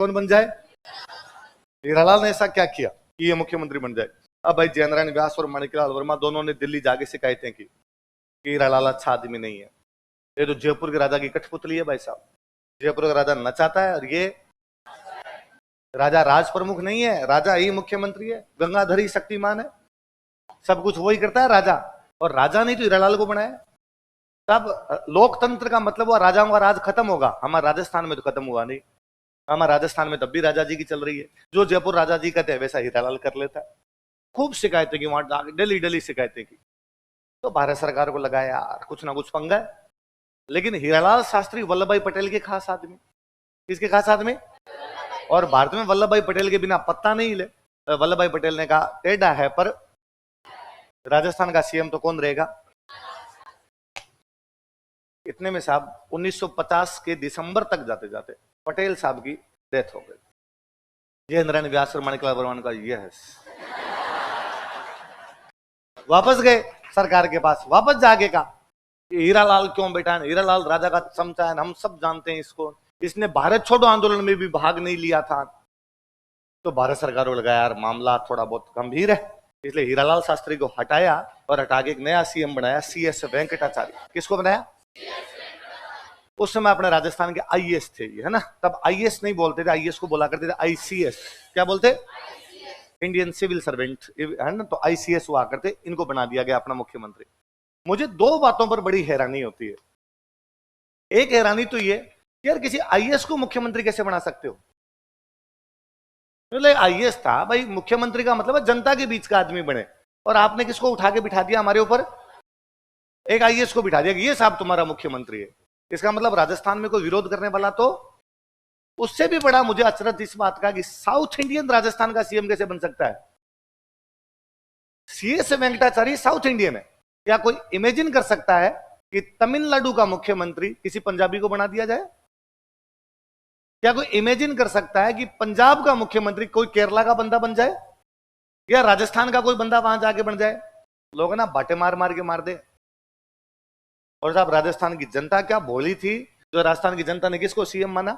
कौन बन जाए? हीरालाल ने ऐसा क्या किया कि ये मुख्यमंत्री बन जाए? अब भाई जयनारायण व्यास और माणिकलाल वर्मा दोनों ने दिल्ली जाके शिकायतें की कि हीरालाल अच्छा आदमी नहीं है, ये तो जयपुर के राजा की कठपुतली है भाई साहब, जयपुर का राजा नचाता है और ये राजा राज प्रमुख नहीं है, राजा ही मुख्यमंत्री है, गंगाधर ही शक्तिमान है, सब कुछ वही करता है राजा, और राजा नहीं तो हीरालाल को बनाया। तब लोकतंत्र का मतलब हुआ राजाओं का राज खत्म होगा। हमारे राजस्थान में तो खत्म हुआ नहीं, हमारे राजस्थान में तब भी राजा जी की चल रही है, जो जयपुर राजा जी कहते हैं वैसा हीरालाल कर लेता है। खूब शिकायतें की वहां, डेली डेली शिकायतें की, तो भारत सरकार को लगा यार कुछ ना कुछ पंगा है। लेकिन हीरालाल शास्त्री वल्लभ भाई पटेल के खास आदमी। किसके खास आदमी? और भारत में वल्लभ भाई पटेल के बिना पत्ता नहीं हिले। वल्लभ भाई पटेल ने कहा टेढ़ा है पर राजस्थान का सीएम तो कौन रहेगा। इतने में साहब 1950 के दिसंबर तक जाते जाते पटेल साहब की डेथ हो गई। जयनारायण व्यास और माणिकलाल वर्मा का यस वापस गए सरकार के पास, वापस जाके कहा हीरालाल क्यों बेटा है, हीरालाल राजा का चमचा है, हम सब जानते हैं इसको, इसने भारत छोड़ो आंदोलन में भी भाग नहीं लिया था। तो भारत सरकार को लगा यार मामला थोड़ा बहुत गंभीर है, इसलिए हीरालाल शास्त्री को हटाया और हटा के एक नया सीएम बनाया, CS वेंकटाचार्य। किसको बनाया? उस समय अपने राजस्थान के IAS थे ये, है ना, तब IAS नहीं बोलते थे, IAS को बोला करते थे ICS। क्या बोलते? इंडियन सिविल सर्वेंट, है ना, तो ICS हुआ करते, इनको बना दिया गया अपना मुख्यमंत्री। मुझे दो बातों पर बड़ी हैरानी होती है। एक हैरानी तो ये यार किसी IAS को मुख्यमंत्री कैसे बना सकते हो? IAS था भाई, मुख्यमंत्री का मतलब है जनता के बीच का आदमी बने, और आपने किसको उठा के बिठा दिया हमारे ऊपर? एक IAS को बिठा दिया कि ये साहब तुम्हारा मुख्यमंत्री है। इसका मतलब राजस्थान में कोई विरोध करने वाला तो उससे भी बड़ा मुझे अचरज इस बात का कि साउथ इंडियन राजस्थान का सीएम कैसे बन सकता है? CS वेंकटाचार्य साउथ इंडियन है। क्या कोई इमेजिन कर सकता है कि तमिलनाडु का मुख्यमंत्री किसी पंजाबी को बना दिया जाए? क्या कोई इमेजिन कर सकता है कि पंजाब का मुख्यमंत्री कोई केरला का बंदा बन जाए, या राजस्थान का कोई बंदा वहां जाके बन जाए? लोग ना बाटे मार मार के मार दे। और साहब राजस्थान की जनता क्या भोली थी, जो राजस्थान की जनता ने किसको सीएम माना?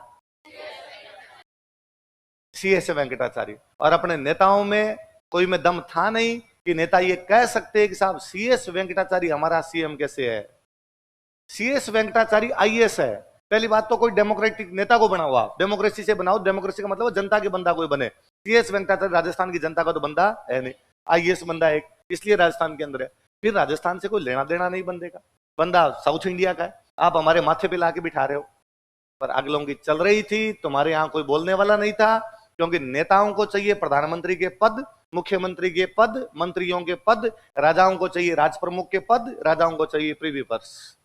CS वेंकटाचार्य। और अपने नेताओं में कोई में दम था नहीं कि नेता ये कह सकते कि साहब CS वेंकटाचार्य हमारा सीएम कैसे है। CS वेंकटाचार्य IAS है। पहली बात तो कोई डेमोक्रेटिक नेता को बना हुआ, डेमोक्रेसी से बनाओ, डेमोक्रेसी का मतलब जनता के बंदा कोई बने। CS वेंकटाचार्य राजस्थान की जनता का तो बंदा है नहीं, IAS बंदा एक, इसलिए राजस्थान के अंदर है। फिर राजस्थान से कोई लेना देना नहीं बंदे का, बंदा साउथ इंडिया का है। आप हमारे माथे पे लाके बिठा रहे हो। पर अगलों की चल रही थी, तुम्हारे यहाँ कोई बोलने वाला नहीं था, क्योंकि नेताओं को चाहिए प्रधानमंत्री के पद, मुख्यमंत्री के पद, मंत्रियों के पद, राजाओं को चाहिए राज प्रमुख के पद, राजाओं को चाहिए प्रिवी पर्स।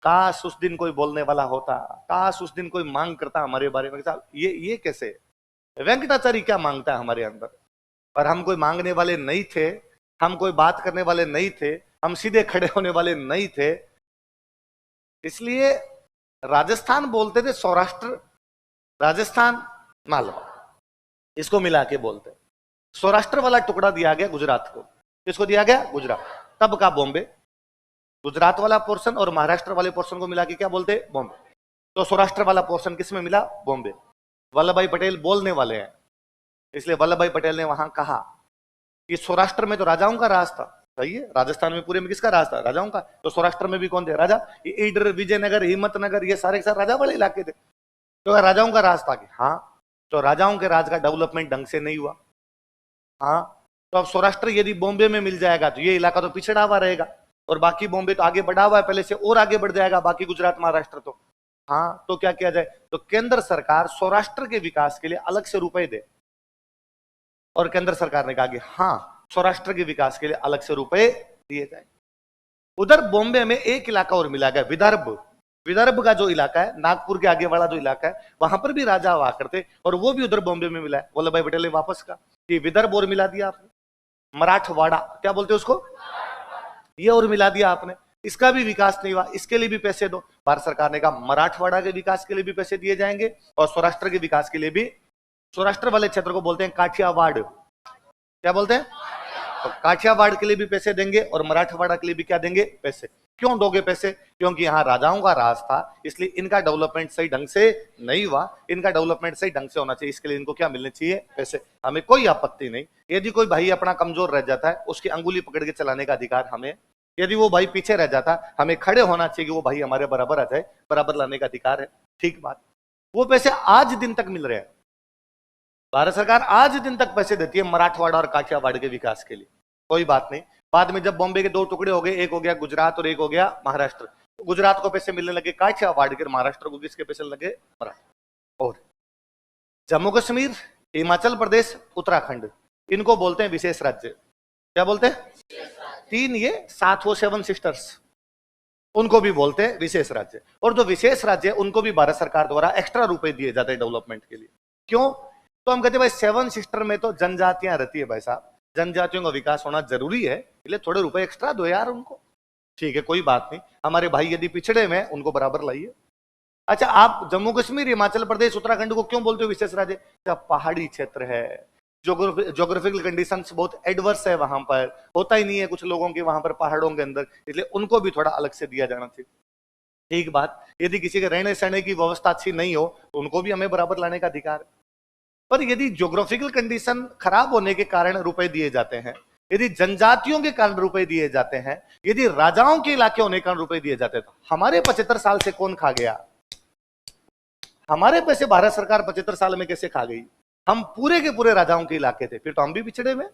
काश उस दिन कोई बोलने वाला होता, काश उस दिन कोई मांग करता हमारे बारे में, साहब ये कैसे वेंकटाचार्य क्या मांगता है हमारे अंदर। पर हम कोई मांगने वाले नहीं थे, हम कोई बात करने वाले नहीं थे, हम सीधे खड़े होने वाले नहीं थे। इसलिए राजस्थान बोलते थे सौराष्ट्र, राजस्थान, मालवा, इसको मिला के बोलते। सौराष्ट्र वाला टुकड़ा दिया गया गुजरात को। किसको दिया गया? गुजरात। तब का बॉम्बे। गुजरात वाला पोर्शन और महाराष्ट्र वाले पोर्शन को मिला के क्या बोलते? बॉम्बे। तो सौराष्ट्र वाला पोर्शन किस में मिला? बॉम्बे। वल्लभ भाई पटेल बोलने वाले हैं, इसलिए वल्लभ भाई पटेल ने वहां कहा कि सौराष्ट्र में तो राजाओं का राज था, सही है, राजस्थान में पूरे में किसका राज था? राजाओं का। तो सौराष्ट्र में भी कौन थे? राजा। ईडर, विजयनगर, हिम्मतनगर, ये सारे के सारे राजा वाले इलाके थे, तो राजाओं का राज था कि हाँ। तो राजाओं के राज का डेवलपमेंट ढंग से नहीं हुआ। हाँ, तो अब सौराष्ट्र यदि बॉम्बे में मिल जाएगा तो ये इलाका तो पिछड़ा हुआ रहेगा, और बाकी बॉम्बे तो आगे बढ़ा हुआ है पहले से, और आगे बढ़ जाएगा बाकी गुजरात महाराष्ट्र तो। हाँ, तो क्या किया जाए? तो केंद्र सरकार सौराष्ट्र के विकास के लिए अलग से रुपए दे, और केंद्र सरकार ने कहा कि हाँ सौराष्ट्र के विकास के लिए अलग से रुपए दिए जाए। उधर बॉम्बे में एक इलाका और मिला गया, विदर्भ। विदर्भ का जो इलाका है, नागपुर के आगे वाला जो इलाका है, वहां पर भी राजा हुआ करते, और वो भी उधर बॉम्बे में मिला है। वल्लभ भाई पटेल ने वापस कहा कि विदर्भ और मिला दिया आपने, मराठवाड़ा क्या बोलते हैं उसको, ये और मिला दिया आपने, इसका भी विकास नहीं हुआ, इसके लिए भी पैसे दो। भारत सरकार ने कहा मराठवाड़ा के विकास के लिए भी पैसे दिए जाएंगे, और सौराष्ट्र के विकास के लिए भी। सौराष्ट्र वाले क्षेत्र को बोलते हैं काठियावाड़। क्या बोलते हैं? तो काठियावाड़ के लिए भी पैसे देंगे और मराठवाड़ा के लिए भी क्या देंगे? पैसे। क्यों दोगे पैसे? क्योंकि यहाँ राजाओं का राज था, इसलिए इनका डेवलपमेंट सही ढंग से नहीं हुआ, इनका डेवलपमेंट सही ढंग से होना चाहिए, इसके लिए इनको क्या मिलने चाहिए? पैसे। हमें कोई आपत्ति नहीं, यदि कोई भाई अपना कमजोर रह जाता है उसकी अंगुली पकड़ के चलाने का अधिकार हमें, यदि वो भाई पीछे रह जाता हमें खड़े होना चाहिए कि वो भाई हमारे बराबर आ जाए, बराबर लाने का अधिकार है। ठीक बात। वो पैसे आज दिन तक मिल रहे हैं, भारत सरकार आज दिन तक पैसे देती है मराठवाड़ा और काठियावाड़ के विकास के लिए, कोई बात नहीं। बाद में जब बॉम्बे के दो टुकड़े हो गए, एक हो गया गुजरात और एक हो गया महाराष्ट्र, तो गुजरात को पैसे मिलने लगे काठियावाड़ के, महाराष्ट्र को किसके पैसे लगे? मराठा। और जम्मू कश्मीर, हिमाचल प्रदेश, उत्तराखंड, इनको बोलते हैं विशेष राज्य। क्या बोलते हैं? तीन ये सात वो 7 सिस्टर्स, उनको भी बोलते हैं विशेष राज्य। और जो विशेष राज्य उनको भी भारत सरकार द्वारा एक्स्ट्रा रुपए दिए जाते हैं डेवलपमेंट के लिए। क्यों? तो हम कहते हैं भाई 7 सिस्टर में तो जनजातियां रहती है भाई साहब, जनजातियों का विकास होना जरूरी है, इसलिए थोड़े रुपए एक्स्ट्रा दो यार उनको। ठीक है, कोई बात नहीं, हमारे भाई यदि पिछड़े में उनको बराबर लाइए। अच्छा, आप जम्मू कश्मीर, हिमाचल प्रदेश, उत्तराखंड को क्यों बोलते हो विशेष राज्य? क्या पहाड़ी क्षेत्र है, जोग्राफिकल कंडीशंस बहुत एडवर्स है, वहां पर होता ही नहीं है कुछ लोगों के वहां पर पहाड़ों के अंदर, इसलिए उनको भी थोड़ा अलग से दिया जाना चाहिए। ठीक बात। यदि किसी के रहने सहने की व्यवस्था अच्छी नहीं हो तो उनको भी हमें बराबर लाने का अधिकार है। पर यदि ज्योग्राफिकल कंडीशन खराब होने के कारण रुपए दिए जाते हैं, यदि जनजातियों के कारण रुपए दिए जाते हैं, यदि राजाओं के इलाके होने के कारण रुपए दिए जाते हैं, तो हमारे 75 साल से कौन खा गया? हमारे पैसे भारत सरकार 75 साल में कैसे खा गई? हम पूरे के पूरे राजाओं के इलाके थे, फिर तो हम भी पिछड़े में।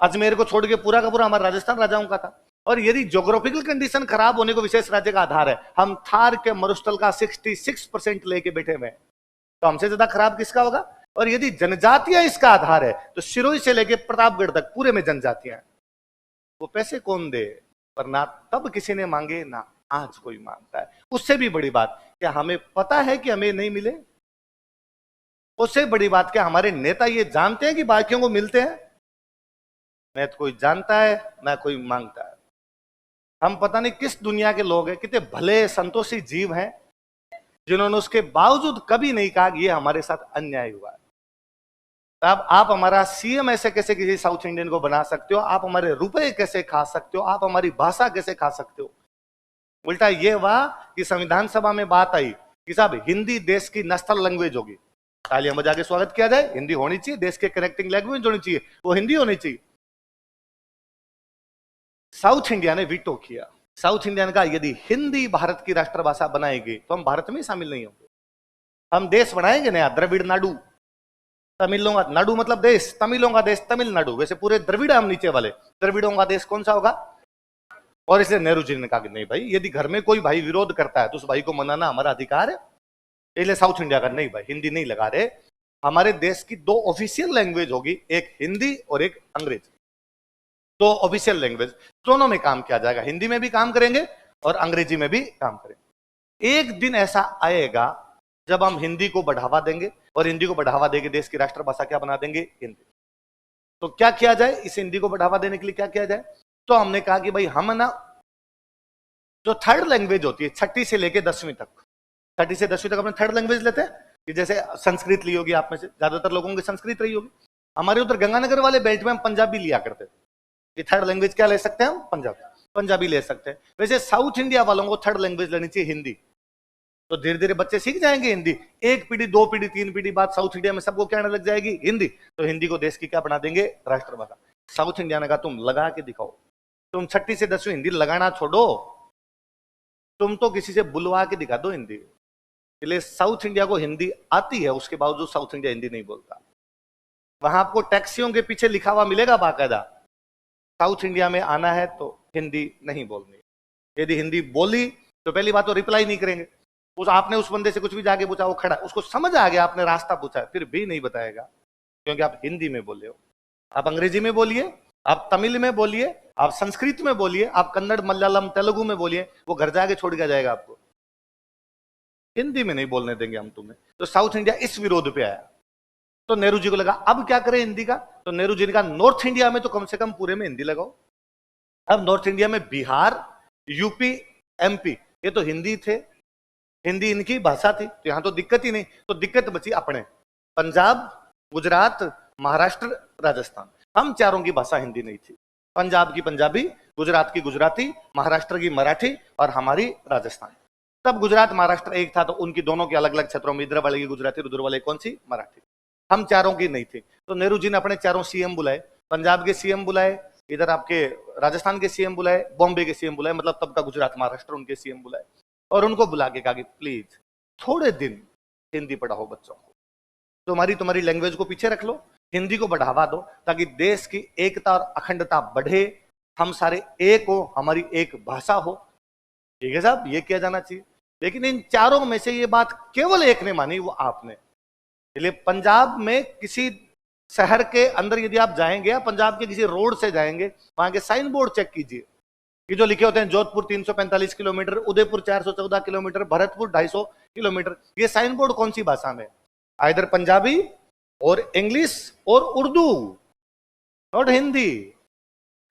अजमेर को छोड़ के पूरा का पूरा हमारा राजस्थान राजाओं का था। और यदि ज्योग्राफिकल कंडीशन खराब होने को विशेष राज्य का आधार है, हम थार के मरुस्थल का 66% लेके बैठे हुए, तो हमसे ज्यादा खराब किसका होगा? और यदि जनजातियां इसका आधार है, तो सिरोही से लेके प्रतापगढ़ तक पूरे में जनजातियां, वो पैसे कौन दे? पर ना तब किसी ने मांगे, ना आज कोई मांगता है। उससे भी बड़ी बात, क्या हमें पता है कि हमें नहीं मिले? उससे बड़ी बात, क्या हमारे नेता ये जानते हैं कि बाकियों को मिलते हैं? न तो कोई जानता है, ना कोई मांगता है। हम पता नहीं किस दुनिया के लोग हैं, कितने भले संतोषी जीव हैं, जिन्होंने उसके बावजूद कभी नहीं कहा कि ये हमारे साथ अन्याय हुआ है। अब आप हमारा सीएम ऐसे कैसे किसी साउथ इंडियन को बना सकते हो? आप हमारे रुपए कैसे खा सकते हो? आप हमारी भाषा कैसे खा सकते हो? उल्टा ये हुआ कि संविधान सभा में बात आई कि साहब हिंदी देश की नेशनल लैंग्वेज होगी, तालियां बजा के स्वागत किया जाए, हिंदी होनी चाहिए, देश के कनेक्टिंग लैंग्वेज होनी चाहिए, वो हिंदी होनी चाहिए। साउथ इंडिया ने वीटो किया। साउथ इंडिया ने कहा यदि हिंदी भारत की राष्ट्रभाषा बनाएगी तो हम भारत में शामिल नहीं होंगे। हम देश बनाएंगे नया, द्रविड़ नाडु, तमिलों का नाडु मतलब देश, तमिलों का देश तमिलनाडु। वैसे पूरे द्रविड़ हम नीचे वाले, द्रविड़ों का देश कौन सा होगा? और इसलिए नेहरू जी ने कहा कि नहीं भाई, यदि घर में कोई भाई विरोध करता है तो उस भाई को मनाना हमारा अधिकार है। इसलिए साउथ इंडिया का नहीं भाई, हिंदी नहीं लगा रहे, हमारे देश की 2 ऑफिशियल लैंग्वेज होगी, एक हिंदी और एक अंग्रेजी। 2 ऑफिशियल लैंग्वेज, दोनों में काम किया जाएगा, हिंदी में भी काम करेंगे और अंग्रेजी में भी काम करेंगे। एक दिन ऐसा आएगा जब हम हिंदी को बढ़ावा देंगे, और हिंदी को बढ़ावा देके देश की राष्ट्रभाषा क्या बना देंगे? हिंदी। तो क्या किया जाए इस हिंदी को बढ़ावा देने के लिए? क्या किया जाए? तो हमने कहा कि भाई हम ना, जो थर्ड लैंग्वेज होती है 6ठी से लेके 10वीं तक, 6ठी से 10वीं तक अपने थर्ड लैंग्वेज लेते हैं, कि जैसे संस्कृत ली होगी, आप में से ज्यादातर लोगों की संस्कृत रही होगी। हमारे उधर गंगानगर वाले बेल्ट में हम पंजाबी लिया करते थे, कि थर्ड लैंग्वेज क्या ले सकते हैं हम? पंजाबी ले सकते हैं। वैसे साउथ इंडिया वालों को थर्ड लैंग्वेज लेनी चाहिए हिंदी, तो धीरे धीरे बच्चे सीख जाएंगे हिंदी। 1 पीढ़ी 2 पीढ़ी 3 पीढ़ी बाद साउथ इंडिया में सबको क्या आने लग जाएगी? हिंदी। तो हिंदी को देश की क्या बना देंगे? राष्ट्रभाषा। साउथ इंडिया ने कहा तुम लगा के दिखाओ, तुम 6ठी से 10वीं हिंदी लगाना छोड़ो, तुम तो किसी से बुलवा के दिखा दो हिंदी। इसलिए साउथ इंडिया को हिंदी आती है, उसके बावजूद साउथ इंडिया हिंदी नहीं बोलता। वहां आपको टैक्सियों के पीछे लिखा हुआ मिलेगा बाकायदा, साउथ इंडिया में आना है तो हिंदी नहीं बोलनी। यदि हिंदी बोली तो पहली बात तो रिप्लाई नहीं करेंगे। आपने उस बंदे से कुछ भी जाके पूछा, वो खड़ा, उसको समझ आ गया आपने रास्ता पूछा है, फिर भी नहीं बताएगा, क्योंकि आप हिंदी में बोले हो। आप अंग्रेजी में बोलिए, आप तमिल में बोलिए, आप संस्कृत में बोलिए, आप कन्नड़ मलयालम तेलुगु में बोलिए, वो घर जाके छोड़ के जाएगा आपको। हिंदी में नहीं बोलने देंगे हम तुम्हें। तो साउथ इंडिया इस विरोध पे आया। तो नेहरू जी को लगा अब क्या करें हिंदी का? तो नेहरू जी ने कहा नॉर्थ इंडिया में तो कम से कम पूरे में हिंदी लगाओ। अब नॉर्थ इंडिया में बिहार, यूपी, एमपी, ये तो हिंदी थे, हिंदी इनकी भाषा थी, तो यहां तो दिक्कत ही नहीं। तो दिक्कत बची अपने पंजाब, गुजरात, महाराष्ट्र, राजस्थान, हम चारों की भाषा हिंदी नहीं थी। पंजाब की पंजाबी, गुजरात की गुजराती, महाराष्ट्र की मराठी और हमारी राजस्थान। तब गुजरात महाराष्ट्र एक था, तो उनकी दोनों की अलग अलग क्षेत्रों में, इधर वाले की गुजराती, उधर वाले कौन सी, मराठी। हम चारों की नहीं थी। तो नेहरू जी ने अपने चारों सीएम बुलाए, पंजाब के सीएम बुलाए, इधर आपके राजस्थान के सीएम बुलाए, बॉम्बे के सीएम बुलाए, मतलब तब का गुजरात महाराष्ट्र उनके सीएम बुलाए, और उनको बुला के कहा कि प्लीज थोड़े दिन हिंदी पढ़ाओ बच्चों को, तुम्हारी लैंग्वेज को पीछे रख लो, हिंदी को बढ़ावा दो, ताकि देश की एकता और अखंडता बढ़े, हम सारे एक हो, हमारी एक भाषा हो। ठीक है साहब, ये किया जाना चाहिए। लेकिन इन चारों में से ये बात केवल एक ने मानी, वो आपने। इसलिए पंजाब में किसी शहर के अंदर यदि आप जाएंगे, या पंजाब के किसी रोड से जाएंगे, वहां के साइन बोर्ड चेक कीजिए कि जो लिखे होते हैं Jodhpur 345 kilometre, Udaipur 414 kilometre, Bharatpur 250 kilometre, ये साइन बोर्ड कौन सी भाषा में? आइदर पंजाबी और इंग्लिश और उर्दू, नॉट हिंदी।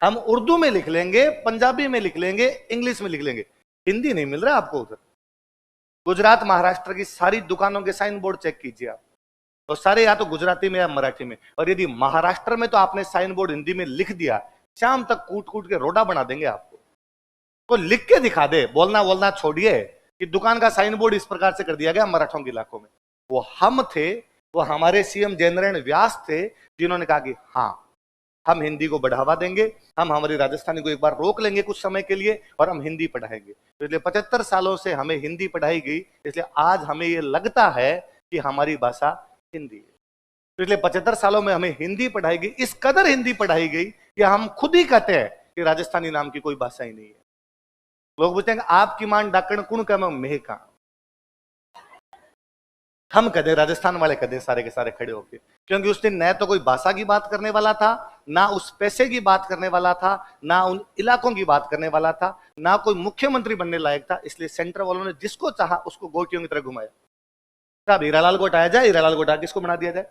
हम उर्दू में लिख लेंगे, पंजाबी में लिख लेंगे, इंग्लिश में लिख लेंगे, हिंदी नहीं मिल रहा आपको उधर। गुजरात महाराष्ट्र की सारी दुकानों के साइन बोर्ड चेक कीजिए आप, तो सारे या तो गुजराती में या मराठी में। और यदि महाराष्ट्र में तो आपने साइन बोर्ड हिंदी में लिख दिया, शाम तक कूट कूट के रोड़ा बना देंगे आपको। तो लिख के दिखा दे, बोलना बोलना छोड़िए कि दुकान का साइन बोर्ड इस प्रकार से कर दिया गया मराठों के इलाकों में। वो हम थे, वो हमारे सीएम जयनारायण व्यास थे, जिन्होंने कहा कि हाँ, हम हिंदी को बढ़ावा देंगे, हम हमारी राजस्थानी को एक बार रोक लेंगे कुछ समय के लिए, और हम हिंदी पढ़ाएंगे। तो इसलिए 75 सालों से हमें हिंदी पढ़ाई गई, इसलिए आज हमें ये लगता है कि हमारी भाषा हिंदी है। तो इसलिए 75 सालों में हमें हिंदी पढ़ाई गई, इस कदर हिंदी पढ़ाई गई कि हम खुद ही कहते हैं कि राजस्थानी नाम की कोई भाषा ही नहीं है। लोग पूछते हैं आपकी मान डाकण कुण का, मैं का, हम कदे राजस्थान वाले कदे सारे के सारे खड़े होके, क्योंकि उस दिन न तो कोई भाषा की बात करने वाला था, ना उस पैसे की बात करने वाला था, ना उन इलाकों की बात करने वाला था, ना कोई मुख्यमंत्री बनने लायक था। इसलिए सेंटर वालों ने जिसको चाहा उसको गोटियों की तरह घुमाया। साहब हीरालाल को हटाया जाए, हीरालाल को हटा किसको बना दिया जाए?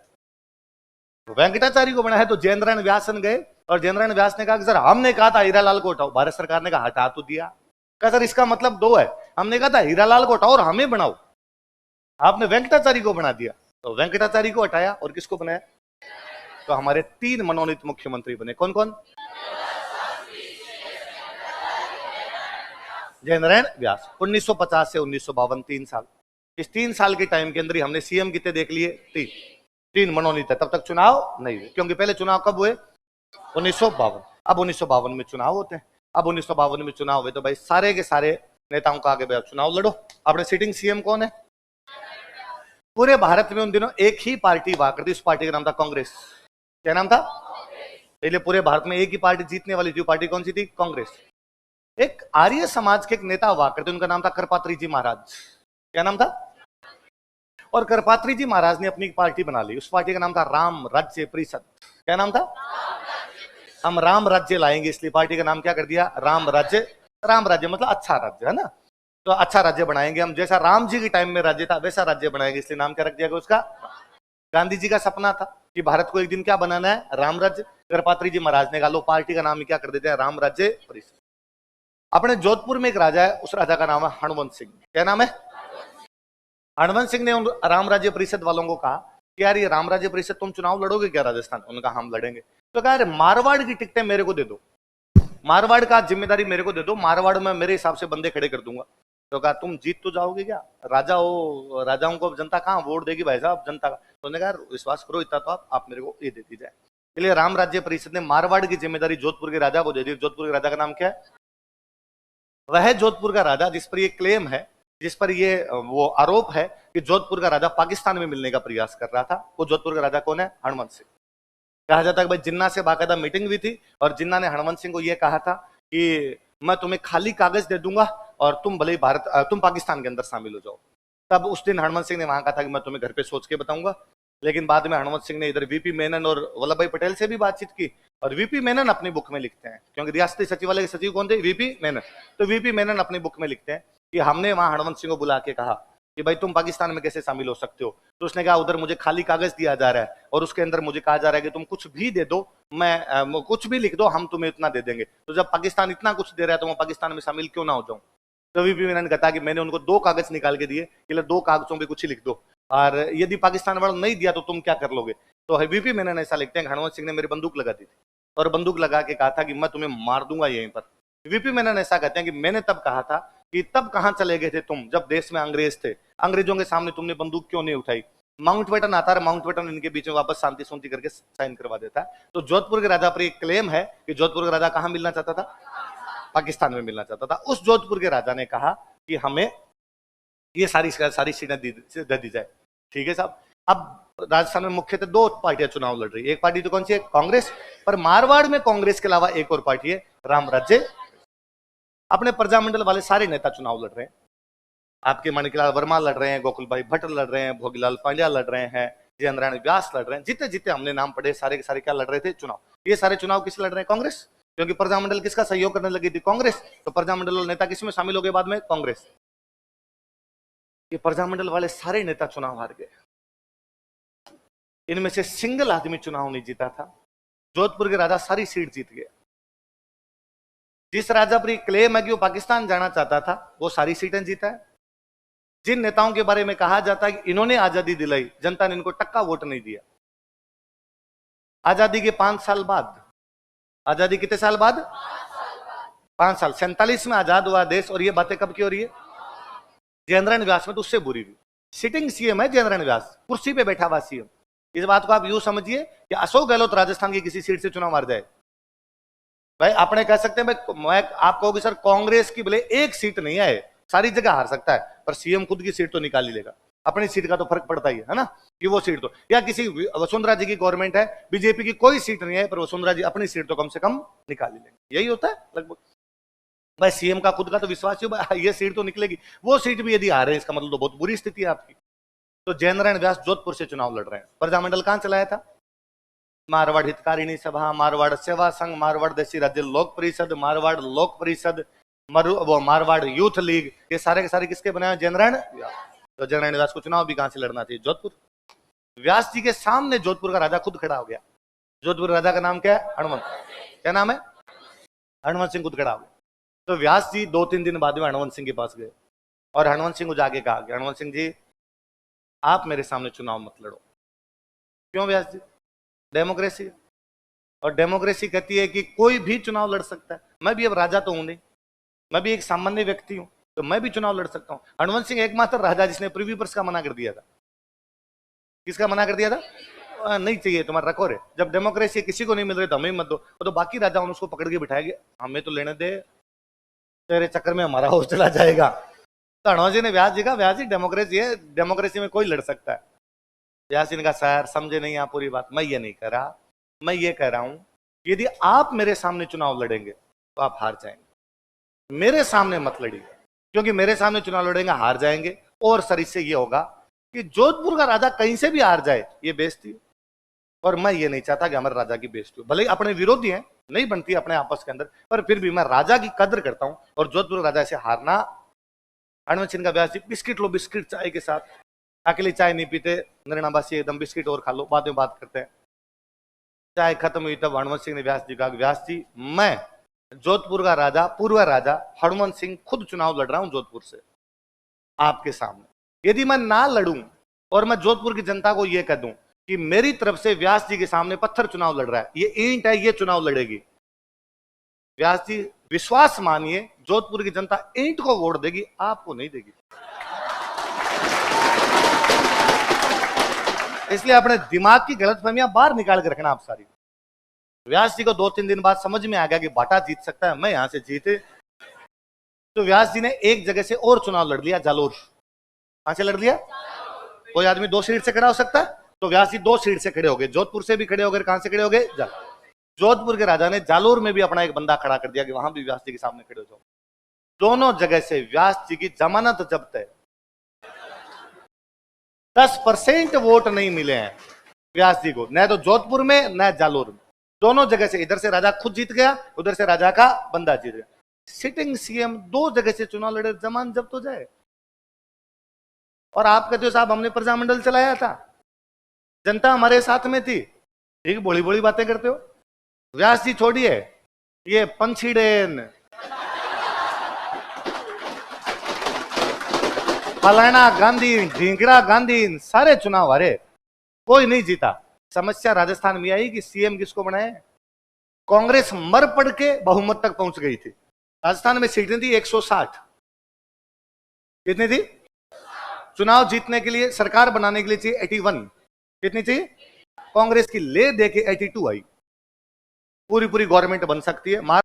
वेंकटाचार्य को बना है। तो जयनारायण व्यासन गए और जयनारायण व्यास ने कहा कि सर हमने कहा था हीरालाल को हटाओ, भारत सरकार ने कहा हटा तो दिया। कहा सर इसका मतलब दो है, हमने कहा था हीरालाल को हटाओ और हमें बनाओ, आपने वेंकटाचार्य को बना दिया। तो वेंकटाचार्य को हटाया और किसको बनाया? तो हमारे 3 मनोनीत मुख्यमंत्री बने। कौन कौन? जयनारायण व्यास। 1950 से 1952 3 साल। इस 3 साल के टाइम के अंदर ही हमने सीएम कितने देख लिए? 3 मनोनीत है। तब तक चुनाव नहीं हुए, क्योंकि पहले चुनाव कब हुए? 1952। अब 1952 में चुनाव होते हैं। अब 1952 में चुनाव हुए तो भाई सारे के सारे नेताओं को आगे चुनाव लड़ो। अपने सिटिंग सीएम कौन है? पूरे भारत में उन दिनों एक ही पार्टी हुआ करती, उस पार्टी का नाम था कांग्रेस। क्या नाम था? पहले पूरे भारत में एक ही पार्टी जीतने वाली थी, पार्टी कौन सी थी? कांग्रेस। एक आर्य समाज के एक नेता हुआ करते, उनका नाम था करपात्री जी महाराज। क्या नाम था? और करपात्री जी महाराज ने अपनी पार्टी बना ली, उस पार्टी का नाम था राम राज्य परिषद। क्या नाम था? हम राम राज्य लाएंगे, इसलिए पार्टी का नाम क्या कर दिया? राम राज्य। राम राज्य मतलब अच्छा राज्य है ना, तो अच्छा राज्य बनाएंगे हम, जैसा राम जी के टाइम में राज्य था वैसा राज्य बनाएंगे, इसलिए नाम क्या रख दिया गया उसका? गांधी जी का सपना था कि भारत को एक दिन क्या बनाना है? राम राज्य। करपात्री जी महाराज ने कहा लो पार्टी का नाम ही क्या कर देते हैं? राम राज्य परिषद। अपने जोधपुर में एक राजा है, उस राजा का नाम है हणवंत सिंह। क्या नाम है? हणवंत सिंह ने उन राम राज्य परिषद वालों को कहा कि यार ये राम राज्य परिषद तुम चुनाव लड़ोगे क्या राजस्थान? उनका हम लड़ेंगे। तो कहा यार मारवाड़ की टिकटें मेरे को दे दो, मारवाड़ का जिम्मेदारी मेरे को दे दो, मारवाड़ में मेरे हिसाब से बंदे खड़े कर दूंगा। तो कहा तुम जीत तो जाओगे क्या? राजा हो, राजाओं को जनता कहाँ वोट देगी भाई साहब, जनता का। तो उन्होंने कहा विश्वास करो इतना तो आप मेरे को ये दे दी जाए। इसलिए राम राज्य परिषद ने मारवाड़ की जिम्मेदारी जोधपुर के राजा को दे दी। जोधपुर के राजा का नाम क्या है? वह जोधपुर का राजा जिस पर ये क्लेम है, जिस पर ये वो आरोप है कि जोधपुर का राजा पाकिस्तान में मिलने का प्रयास कर रहा था, वो जोधपुर का राजा कौन है? हणवंत सिंह। कहा जाता है कि भाई जिन्ना से बाकायदा मीटिंग हुई थी और जिन्ना ने हणवंत सिंह को यह कहा था कि मैं तुम्हें खाली कागज दे दूंगा और तुम भले ही तुम पाकिस्तान के अंदर शामिल हो जाओ। तब उस दिन हणवंत सिंह ने वहां कहा था कि मैं तुम्हें घर पे सोच के बताऊंगा, लेकिन बाद में हणवंत सिंह ने इधर वीपी मेनन और वल्लभ भाई पटेल से भी बातचीत की, और वीपी मेनन अपनी बुक में लिखते हैं, क्योंकि रियासती सचिवालय के सचिव कौन थे? वीपी मेनन। तो वीपी मेनन अपनी बुक में लिखते हैं कि हमने वहां हणवंत सिंह को बुला के कहा कि भाई तुम पाकिस्तान में कैसे शामिल हो सकते हो? तो उसने कहा उधर मुझे खाली कागज दिया जा रहा है और उसके अंदर मुझे कहा जा रहा है कि तुम कुछ भी दे दो, मैं कुछ भी लिख दो, हम तुम्हें इतना दे देंगे। तो जब पाकिस्तान इतना कुछ दे रहा है तो मैं पाकिस्तान में शामिल क्यों ना हो जाऊं? तो वीपी मेनन कहता कि मैंने उनको 2 कागज निकाल के दिए कि 2 कागजों पे कुछ ही लिख दो, और यदि पाकिस्तान वालों नहीं दिया तो तुम क्या कर लोगे? तो वीपी मेनन ऐसा लिखते हैं हणवंत सिंह ने मेरी बंदूक लगा दी थी और बंदूक लगा के कहा था कि मैं तुम्हें मार दूंगा यहीं पर, वीपी मेनन ऐसा कहते हैं कि मैंने तब कहा था कि तब कहां चले गए थे तुम जब देश में अंग्रेज थे, अंग्रेजों के सामने तुमने बंदूक क्यों नहीं उठाई। माउंटबेटन आता है, माउंटबेटन इनके बीच में वापस शांति सुनती करके साइन करवा देता है। तो जोधपुर के राजा पर एक क्लेम है कि जोधपुर का राजा कहां मिलना चाहता था, पाकिस्तान में मिलना चाहता था। उस जोधपुर के राजा ने कहा कि हमें ये सारी सीटें दे दी जाए। ठीक है साहब। अब राजस्थान में मुख्यतः दो पार्टियां चुनाव लड़ रही है। एक पार्टी तो कौन सी है, कांग्रेस। पर मारवाड़ में कांग्रेस के अलावा एक और पार्टी है, राम राज्य। अपने प्रजामंडल वाले सारे नेता चुनाव लड़ रहे हैं। आपके माणिकलाल वर्मा लड़ रहे हैं, गोकुल भाई भट्ट लड़ रहे हैं, भोगीलाल पांड्या लड़ रहे हैं, जयेंद्र व्यास लड़ रहे हैं। जितने जितने हमने नाम पढ़े सारे के सारे क्या लड़ रहे थे, चुनाव। ये सारे चुनाव किस लड़ रहे हैं, कांग्रेस। क्योंकि प्रजामंडल किसका सहयोग करने लगी थी, कांग्रेस। तो प्रजामंडल नेता किसमें शामिल हो गए बाद में, कांग्रेस। ये प्रजामंडल वाले सारे नेता चुनाव हार गए। इनमें से सिंगल आदमी चुनाव नहीं जीता था। जोधपुर के राजा सारी सीट जीत गया। जिस राजा पर क्लेम है कि वो पाकिस्तान जाना चाहता था, वो सारी सीटें जीता है। जिन नेताओं के बारे में कहा जाता है कि इन्होंने आजादी दिलाई, जनता ने इनको टक्का वोट नहीं दिया। आजादी के 5 साल बाद, आजादी कितने साल बाद, 5 साल, 47 में आजाद हुआ देश। और ये बातें कब की हो रही है, जयेंद्र व्यास में तो उससे बुरी हुई। सिटिंग सीएम है जयेंद्र व्यास, कुर्सी पे बैठा हुआ सीएम। इस बात को आप यूं समझिए कि अशोक गहलोत राजस्थान की किसी सीट से चुनाव हार जाए, भाई आपने कह सकते हैं मैं आप कहोगे सर कांग्रेस की भले एक सीट नहीं है, सारी जगह हार सकता है, पर सीएम खुद की सीट तो निकाल ही लेगा। अपनी सीट का तो फर्क पड़ता ही है ना, कि वो सीट तो, या किसी वसुंधरा जी की गवर्नमेंट है, बीजेपी की कोई सीट नहीं है, पर वसुंधरा जी अपनी सीट तो कम से कम निकाल ही लेंगे। यही होता है लगभग। भाई सीएम का खुद का तो विश्वास है ये सीट तो निकलेगी, वो सीट भी यदि हारे इसका मतलब तो बहुत बुरी स्थिति है आपकी। तो जयेंद्र व्यास जोधपुर से चुनाव लड़ रहे हैं। प्रजामंडल कहां चलाया था, मारवाड़ हितकारिणी सभा, मारवाड़ सेवा संघ, मारवाड़ देशी राज्य लोक परिषद, मारवाड़ लोक परिषद, वो मारवाड़ यूथ लीग, ये सारे के सारे किसके बनाए, जयेंद्र व्यास। तो जयेंद्र व्यास को चुनाव भी कहां से लड़ना चाहिए, जोधपुर। व्यास जी के सामने जोधपुर का राजा खुद खड़ा हो गया। जोधपुर राजा का नाम क्या है, हनुमंत। क्या नाम है, हनुमंत सिंह खुद खड़ा हो गया। तो व्यास जी 2-3 दिन बाद में हनुमंत सिंह के पास गए और हनुमंत सिंह को जाके कहा कि हनुमंत सिंह जी आप मेरे सामने चुनाव मत लड़ो। क्यों व्यास जी, डेमोक्रेसी, और डेमोक्रेसी कहती है कि कोई भी चुनाव लड़ सकता है। मैं भी अब राजा तो हूं नहीं, मैं भी एक सामान्य व्यक्ति हूं, तो मैं भी चुनाव लड़ सकता हूं। हनुमंत सिंह एकमात्र राजा जिसने प्रीव्यू पर्स का मना कर दिया था। किसका मना कर दिया था, नहीं चाहिए तुम्हारा रखो रे, जब डेमोक्रेसी किसी को नहीं मिल रही तो हमें मत दो। तो बाकी राजा उसको पकड़ के बिठाएंगे, हमें तो लेने दे, तेरे चक्कर में हमारा हाउस चला जाएगा। तो हनुमंत जी ने व्यास जी का, व्यास जी डेमोक्रेसी है, डेमोक्रेसी में कोई लड़ सकता है। व्यास जी ने कहा सर समझे नहीं आप पूरी बात, मैं ये नहीं कह रहा, मैं ये कह रहा हूं यदि आप मेरे सामने चुनाव लड़ेंगे तो आप हार जाएंगे। मेरे सामने मत लड़िए, क्योंकि मेरे सामने चुनाव लड़ेंगे हार जाएंगे। और सर इससे ये होगा कि जोधपुर का राजा कहीं से भी हार जाए, ये बेइज्जती, और मैं ये नहीं चाहता कि हमारे राजा की बेइज्जती हो। भले ही अपने विरोधी हैं, नहीं बनती अपने आपस के अंदर, पर फिर भी मैं राजा की कदर करता हूं। और जोधपुर राजा से हारना, हनुमंत सिंह का व्यास जी बिस्किट लो, बिस्किट चाय के साथ, अकेले चाय नहीं पीते, नरणाबासी एकदम बिस्किट और खा लो, बाद में बात करते हैं। चाय खत्म हुई तब हनुमंत सिंह ने व्यास जी कहा, व्यास जी मैं जोधपुर का राजा, पूर्व राजा हनुमंत सिंह खुद चुनाव लड़ रहा हूं जोधपुर से आपके सामने। यदि मैं ना लड़ूं और मैं जोधपुर की जनता को यह कह दूं कि मेरी तरफ से व्यास जी के सामने पत्थर चुनाव लड़ रहा है, ये ईंट है, ये चुनाव लड़ेगी, व्यास जी विश्वास मानिए जोधपुर की जनता ईंट को वोट देगी, आपको नहीं देगी। इसलिए अपने दिमाग की गलतफहमियां बाहर निकाल के रखना आप सारी। व्यास जी को 2-3 दिन बाद समझ में आ गया कि बाटा जीत सकता है, मैं यहां से जीते। तो व्यास जी ने एक जगह से और चुनाव लड़ लिया, जालोर। कहां से लड़ लिया, कोई आदमी 2 सीट से खड़ा हो सकता है, तो व्यास जी 2 सीट से खड़े हो गए, जोधपुर से भी खड़े हो गए, कहां से खड़े हो गए, जोधपुर के राजा ने जालोर में भी अपना एक बंदा खड़ा कर दिया कि वहां भी व्यास जी के सामने खड़े हो जाओ। दोनों जगह से व्यास जी की जमानत जब्त है। 10% वोट नहीं मिले हैं व्यास जी को, न तो जोधपुर में न जालोर में, दोनों जगह से। इधर से राजा खुद जीत गया, उधर से राजा का बंदा जीत गया। सिटिंग सीएम 2 जगह से चुनाव लड़े, जमानत जब्त हो जाए। और आप कहते हो साहब हमने प्रजामंडल चलाया था, जनता हमारे साथ में थी, ठीक बोली बोली बातें करते हो। व्यास जी छोड़िए, ये पंछीडेन, फलाना गांधी, ढींगरा गांधी, सारे चुनाव हारे, कोई नहीं जीता। समस्या राजस्थान में आई कि सीएम किसको बनाए, कांग्रेस मर पड़ के बहुमत तक पहुंच गई थी, राजस्थान में सीटें थी 160। कितनी थी? चुनाव जीतने के लिए, सरकार बनाने के लिए चाहिए 81। कितनी चाहिए? कांग्रेस की ले दे के 82 आई। पूरी पूरी गवर्नमेंट बन सकती है।